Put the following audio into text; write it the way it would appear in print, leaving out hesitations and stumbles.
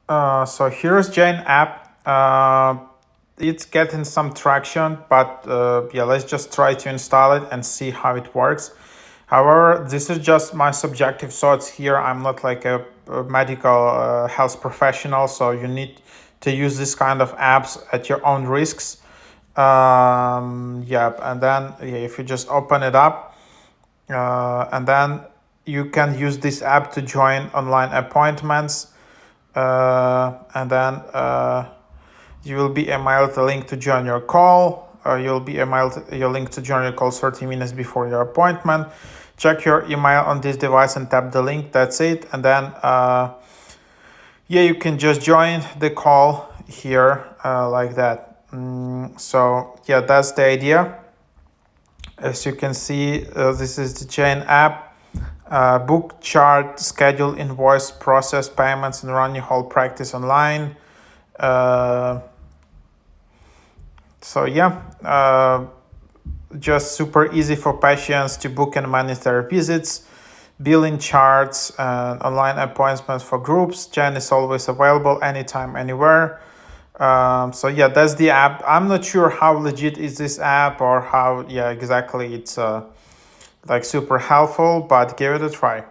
So here's Jane app. It's getting some traction, but yeah, let's just try to install it and see how it works. However, this is just my subjective thoughts here. I'm not like a medical health professional, so you need to use this kind of apps at your own risks. Yeah, and then yeah, if you just open it up, and then you can use this app to join online appointments, and then you will be emailed a link to join your call. You'll be emailed your link to join your call 30 minutes before your appointment. Check your email on this device and tap the link. That's it. And then yeah, you can just join the call here like that. So yeah, that's the idea. As you can see, this is the Chain app. Book, chart, schedule, invoice, process payments, and run your whole practice online. So yeah, just super easy for patients to book and manage their visits, billing charts, and online appointments for groups. Jen is always available anytime, anywhere. So yeah, that's the app. I'm not sure how legit is this app or how, yeah, exactly it's like super helpful, but give it a try.